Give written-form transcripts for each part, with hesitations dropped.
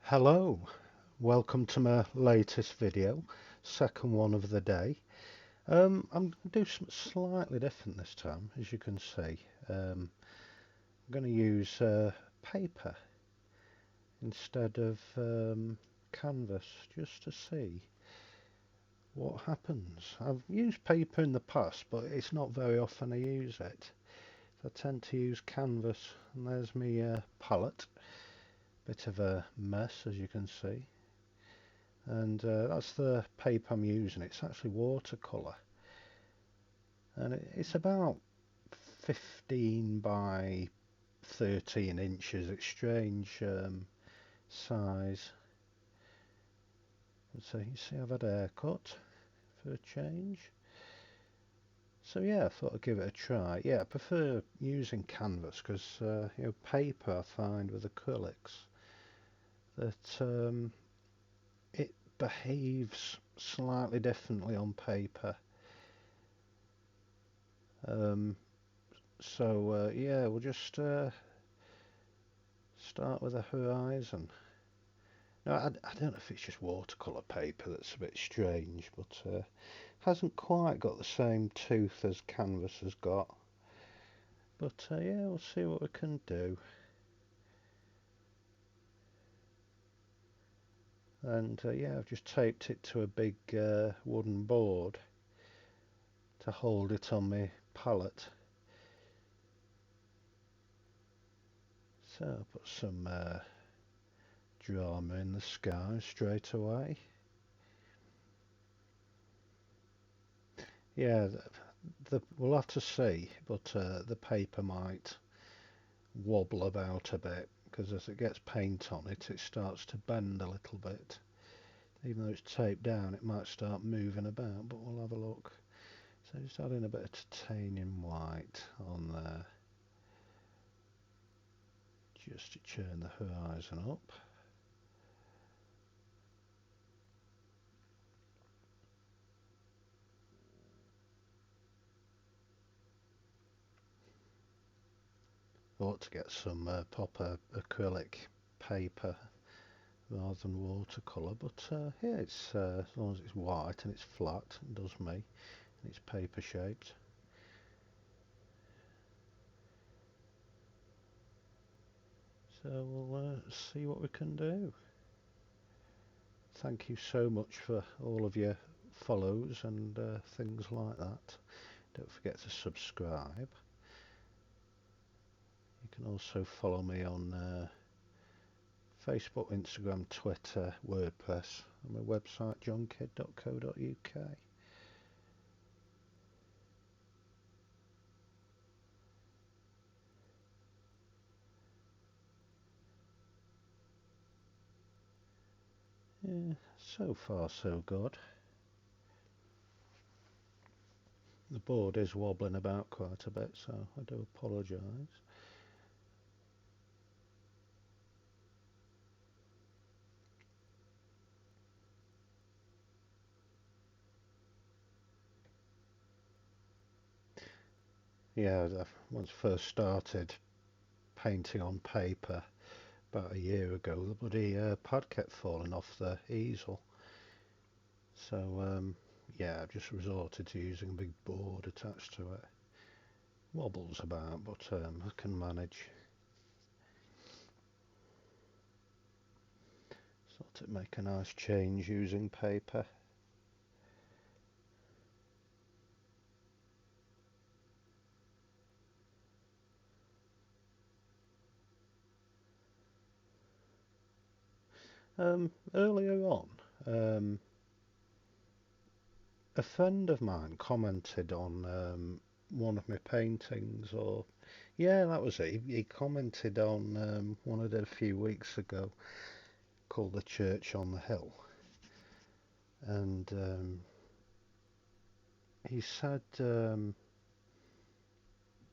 Hello, welcome to my latest video, second one of the day. I'm going to do something slightly different this time, as you can see. I'm going to use paper instead of canvas, just to see what happens. I've used paper in the past, but it's not very often I use it. I tend to use canvas, and there's my palette. Bit of a mess, as you can see. And that's the paper I'm using. It's actually watercolour, and it's about 15 by 13 inches. It's strange size. And so you see I've had a haircut for a change. So yeah, I thought I'd give it a try. Yeah, I prefer using canvas because paper I find with acrylics that it behaves slightly differently on paper. Um, yeah, we'll just start with a horizon. Now, I don't know if it's just watercolour paper that's a bit strange, but hasn't quite got the same tooth as canvas has got. But yeah, we'll see what we can do. And yeah, I've just taped it to a big wooden board to hold it on my palette. So I'll put some drama in the sky straight away. Yeah, we'll have to see, but the paper might wobble about a bit because as it gets paint on it, it starts to bend a little bit. Even though it's taped down, it might start moving about, but we'll have a look. So just adding a bit of titanium white on there, just to turn the horizon up. Ought to get some proper acrylic paper rather than watercolour, but yeah, it's as long as it's white and it's flat, it does me, and it's paper shaped. So we'll see what we can do. Thank you so much for all of your follows and things like that. Don't forget to subscribe. You can also follow me on Facebook, Instagram, Twitter, WordPress, and my website jonkidd.co.uk. Yeah, so far so good. The board is wobbling about quite a bit, so I do apologise. Yeah, I once first started painting on paper about a year ago, the bloody pad kept falling off the easel. So yeah, I've just resorted to using a big board attached to it. Wobbles about, but I can manage. Thought it'd make a nice change using paper. Earlier on, a friend of mine commented on one of my paintings, or yeah, that was it. He commented on one I did a few weeks ago called The Church on the Hill, and he said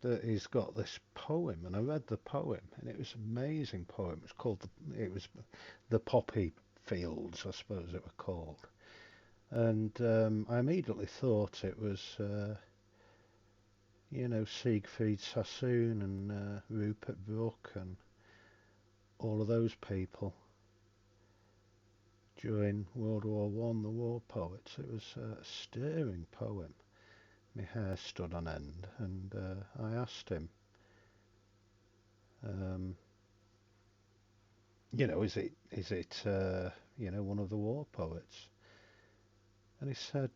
that he's got this poem, and I read the poem, and it was an amazing poem. It was the Poppy Fields, I suppose it were called, and I immediately thought it was Siegfried Sassoon and Rupert Brooke and all of those people. during World War One, the war poets. It was a stirring poem. My hair stood on end, and I asked him, um, is it one of the war poets? And he said,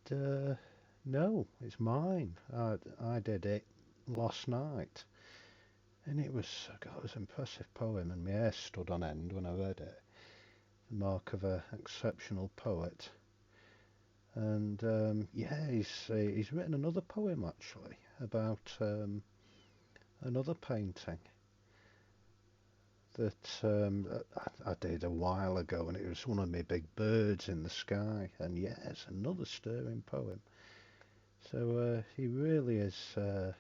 no, it's mine. I did it last night. And it was, God, it was an impressive poem, and my hair stood on end when I read it. The mark of an exceptional poet. And yeah, he's written another poem actually about another painting that I did a while ago, and it was one of my big birds in the sky. And yeah, it's another stirring poem. So he really is an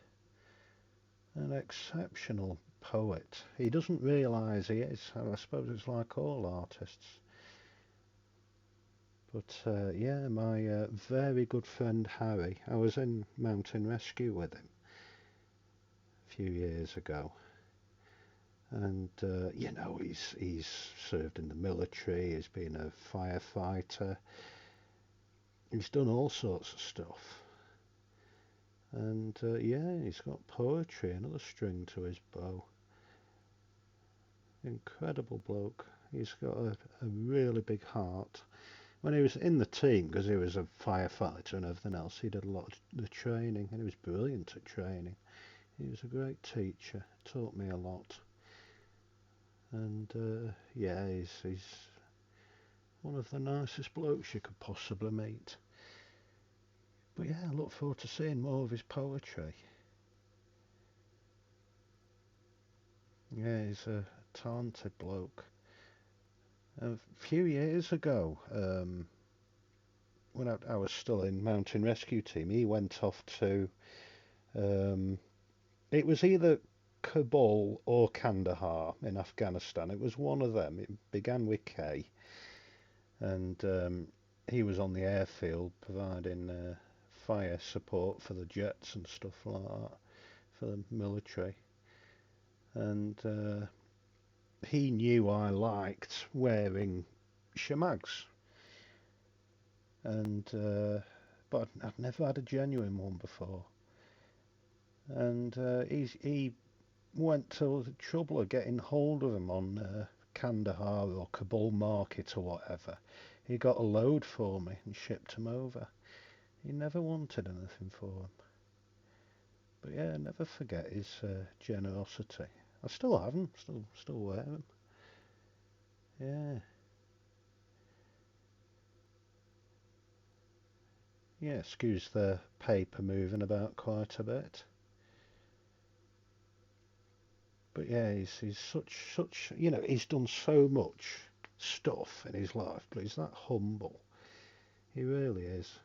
exceptional poet. He doesn't realise he is. I suppose it's like all artists. But yeah, my very good friend Harry, I was in mountain rescue with him a few years ago, and he's served in the military, he's been a firefighter, he's done all sorts of stuff, and yeah, he's got poetry, another string to his bow. Incredible bloke. He's got a really big heart. When he was in the team, because he was a firefighter and everything else, he did a lot of the training, and he was brilliant at training. He was a great teacher, taught me a lot, and yeah, he's one of the nicest blokes you could possibly meet. But yeah, I look forward to seeing more of his poetry. Yeah, he's a talented bloke. A few years ago, when I was still in mountain rescue team, he went off to um, it was either Kabul or Kandahar in Afghanistan. It was one of them. It began with K, and he was on the airfield providing fire support for the jets and stuff like that for the military. And he knew I liked wearing shamags, and but I'd never had a genuine one before. And he went to the trouble of getting hold of them on Kandahar or Kabul market or whatever. He got a load for me and shipped them over. He never wanted anything for them. But yeah, never forget his generosity. I still have them, still wear them. Yeah, yeah. Excuse the paper moving about quite a bit. But yeah, he's such he's done so much stuff in his life, but he's that humble. He really is.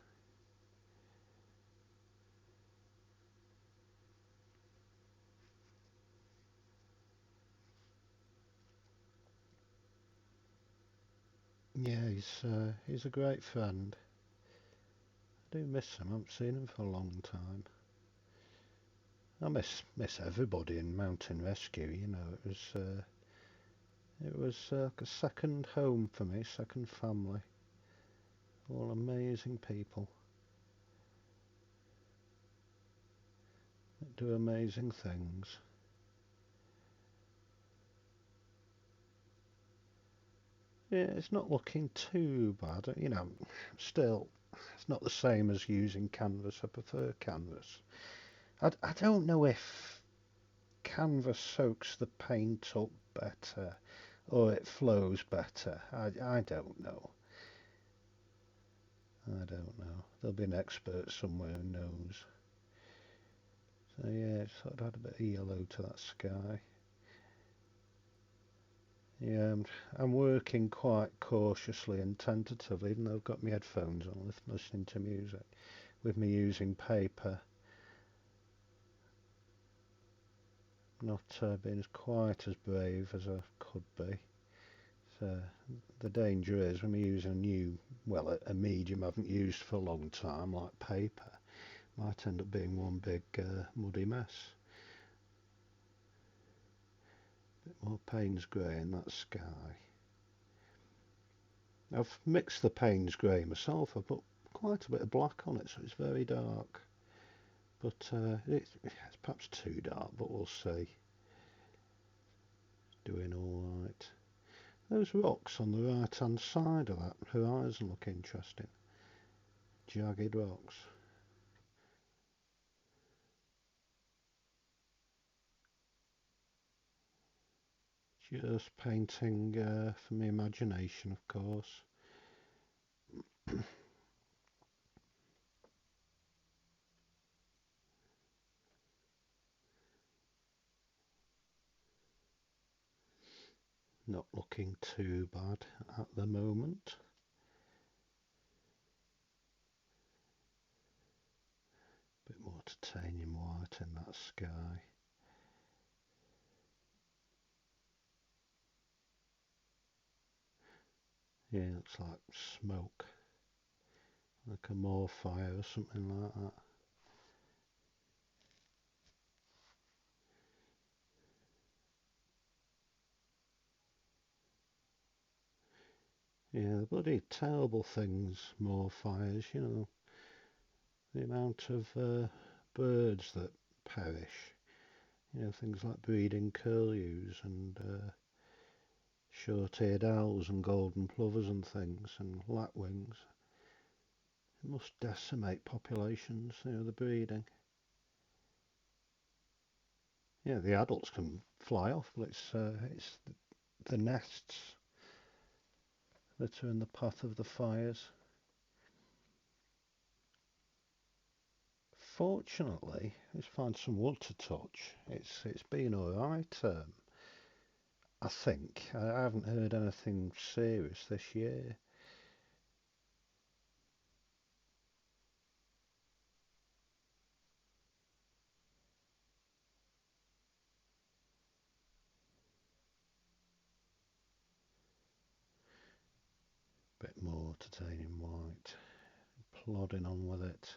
Yeah, he's a great friend. I do miss him. I haven't seen him for a long time. I miss everybody in mountain rescue. It was like a second home for me, second family. All amazing people that do amazing things. Yeah, it's not looking too bad. Still, it's not the same as using canvas. I prefer canvas. I don't know if canvas soaks the paint up better or it flows better. I don't know. I don't know. There'll be an expert somewhere who knows. So yeah, it's sort of had a bit of yellow to that sky. Yeah, I'm working quite cautiously and tentatively, even though I've got my headphones on, listening to music, with me using paper, not being quite as brave as I could be. So the danger is when we're using a medium I haven't used for a long time, like paper, might end up being one big muddy mess. A bit more Payne's grey in that sky. I've mixed the Payne's grey myself. I put quite a bit of black on it, so it's very dark. But it's perhaps too dark, but we'll see. Doing all right. Those rocks on the right hand side of that horizon look interesting. Jagged rocks. Just painting from the imagination, of course. Not looking too bad at the moment. Bit more titanium white in that sky. Yeah, looks like smoke. Like a more fire or something like that. Yeah, the bloody terrible things, more fires, you know. The amount of birds that perish. You know, things like breeding curlews and short-eared owls and golden plovers and things and lapwings. It must decimate populations, you know, the breeding. Yeah, the adults can fly off, but it's the nests that are in the path of the fires. Fortunately, let's find some wood to touch. It's been all right. I think I haven't heard anything serious this year. Bit more titanium white. Plodding on with it.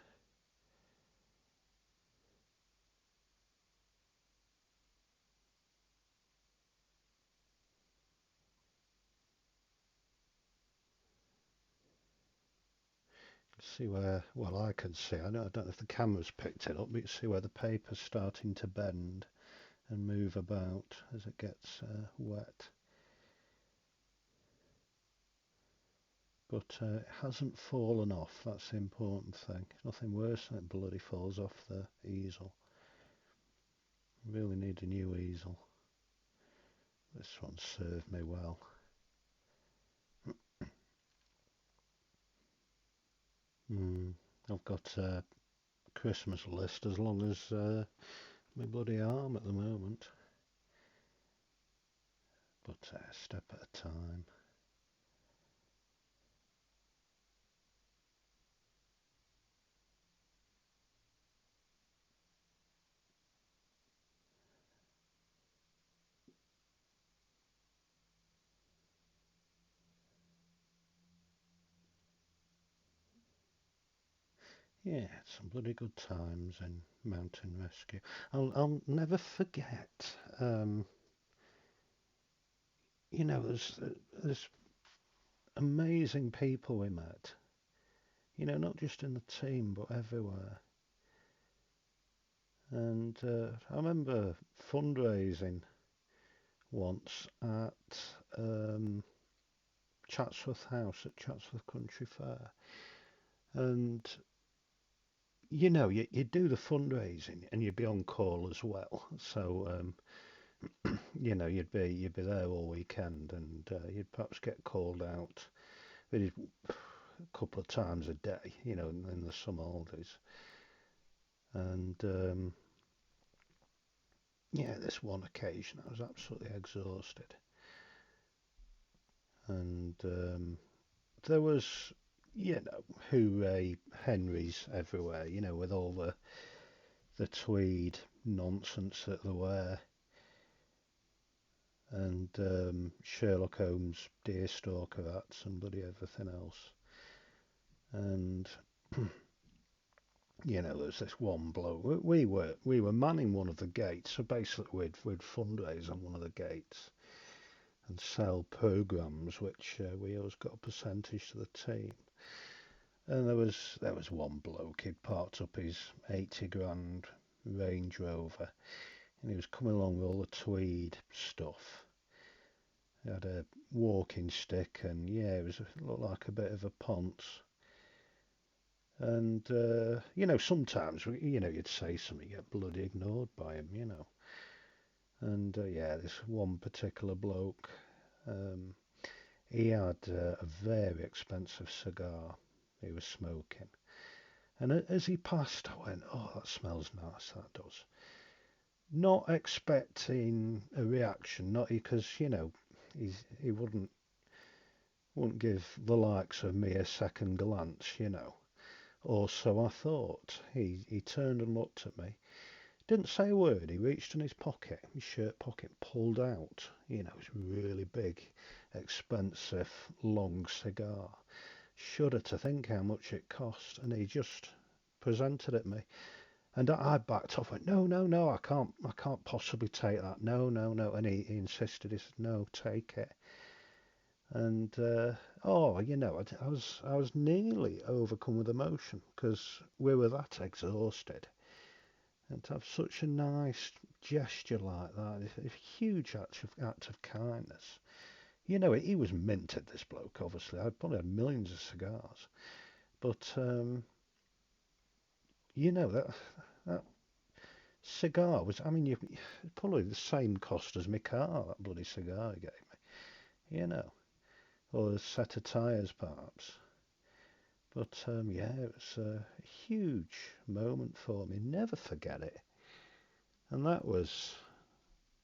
See where, well, I can see. I don't know if the camera's picked it up, but you see where the paper's starting to bend and move about as it gets wet. But it hasn't fallen off. That's the important thing. Nothing worse than it bloody falls off the easel. Really need a new easel. This one served me well. I've got a Christmas list as long as my bloody arm at the moment. But a step at a time. Yeah, some bloody good times in mountain rescue. I'll never forget. You know, there's amazing people we met. You know, not just in the team but everywhere. And I remember fundraising once at Chatsworth House at Chatsworth Country Fair, and you know, you do the fundraising and you'd be on call as well. So you know, you'd be there all weekend, and you'd perhaps get called out maybe a couple of times a day, you know, in the summer holidays. And yeah, this one occasion I was absolutely exhausted, and there was, you know, hooray Henrys everywhere, you know, with all the tweed nonsense that they wear, and Sherlock Holmes deerstalker hats and bloody everything else. And you know, there's this one bloke. We were manning one of the gates, so basically we'd fundraise on one of the gates, and sell programs, which we always got a percentage to the team. And there was one bloke, he'd parked up his 80 grand Range Rover, and he was coming along with all the tweed stuff. He had a walking stick, and yeah, it looked like a bit of a ponce. And sometimes you'd say something, you get bloody ignored by him. And yeah, this one particular bloke, um, he had a very expensive cigar he was smoking. And as he passed, I went, "Oh, that smells nice, that does." Not expecting a reaction, not because, he wouldn't give the likes of me a second glance. Or so I thought. He turned and looked at me. Didn't say a word. He reached in his pocket, his shirt pocket, pulled out, his really big, expensive, long cigar. Shudder to think how much it cost, and he just presented it me. And I backed off, went, "No, no, no, I can't possibly take that. No, no, no." And he insisted. He said, "No, take it." And I was nearly overcome with emotion because we were that exhausted. And to have such a nice gesture like that, a huge act of kindness. He was minted, this bloke, obviously. I probably had millions of cigars. But, that cigar was, I mean, probably the same cost as my car, that bloody cigar he gave me. Or a set of tyres, perhaps. But, yeah, it was a huge moment for me. Never forget it. And that was,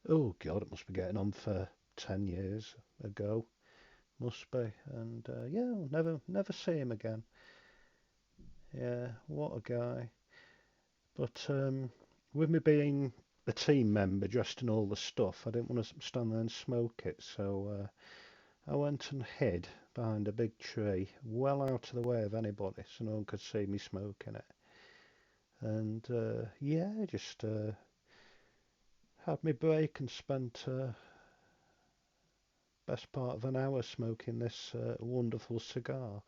oh God, it must be getting on for 10 years ago. Must be. And yeah, I'll never see him again. Yeah, what a guy. But with me being a team member dressed in all the stuff, I didn't want to stand there and smoke it. So I went and hid behind a big tree, well out of the way of anybody, so no one could see me smoking it. And yeah, just had me break and spent best part of an hour smoking this wonderful cigar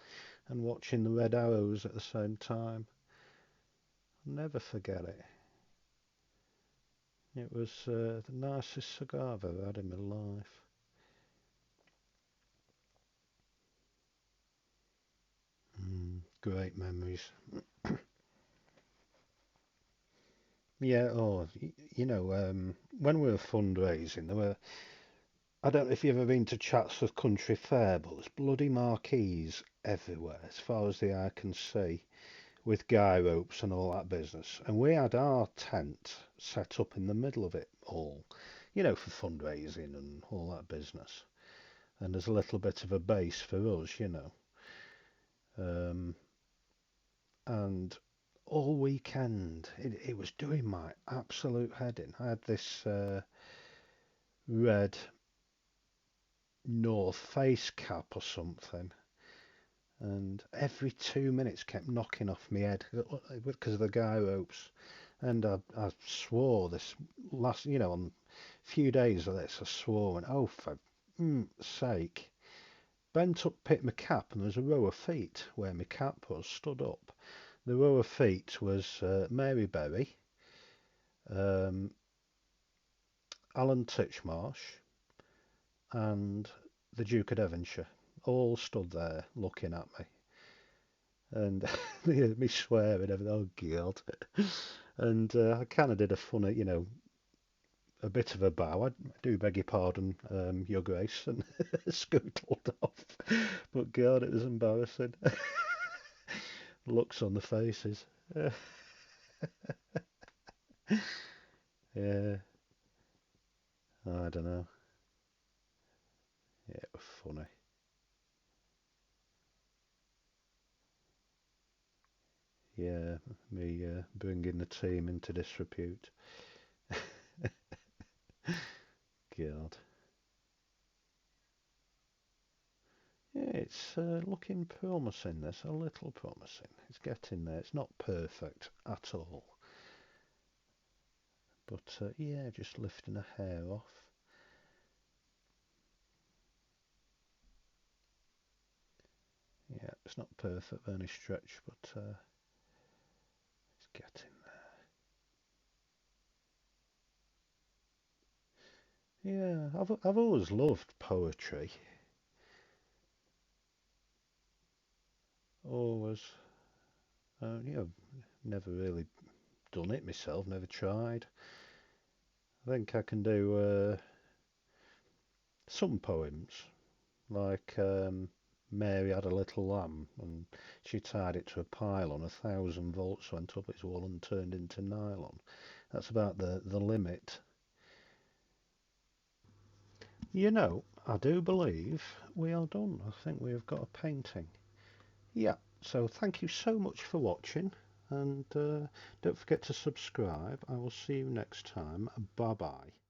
and watching the red arrows at the same time. I'll never forget it. It was the nicest cigar I've ever had in my life. Great memories. Yeah, oh, when we were fundraising, I don't know if you've ever been to Chatsworth Country Fair, but there's bloody marquees everywhere, as far as the eye can see, with guy ropes and all that business. And we had our tent set up in the middle of it all, for fundraising and all that business. And there's a little bit of a base for us. Um, and all weekend, it was doing my absolute head in. I had this red North Face cap or something, and every 2 minutes kept knocking off my head because of the guy ropes. And I swore this last, on a few days of this, I swore, and oh, for sake. Bent up, picked my cap, and there was a row of feet where my cap was stood up. The row of feet was Mary Berry, um, Alan Titchmarsh, and the Duke of Devonshire, all stood there looking at me. And me swearing, everything, oh God. And I kind of did a funny, a bit of a bow. I do beg your pardon, Your Grace, and scootled off. But God, it was embarrassing. Looks on the faces. Yeah, I don't know. Yeah, it was funny. Yeah, me bringing the team into disrepute. God. Yeah, it's looking promising. This a little promising. It's getting there. It's not perfect at all, but yeah, just lifting a hair off. It's not perfect by any stretch, but it's getting there. Yeah, I've always loved poetry. Always, never really done it myself. Never tried. I think I can do some poems, like Mary had a little lamb, and she tied it to a pylon. 1,000 volts went up its wall and turned into nylon. That's about the limit. I do believe we are done. I think we have got a painting. Yeah, so thank you so much for watching, and don't forget to subscribe. I will see you next time. Bye bye.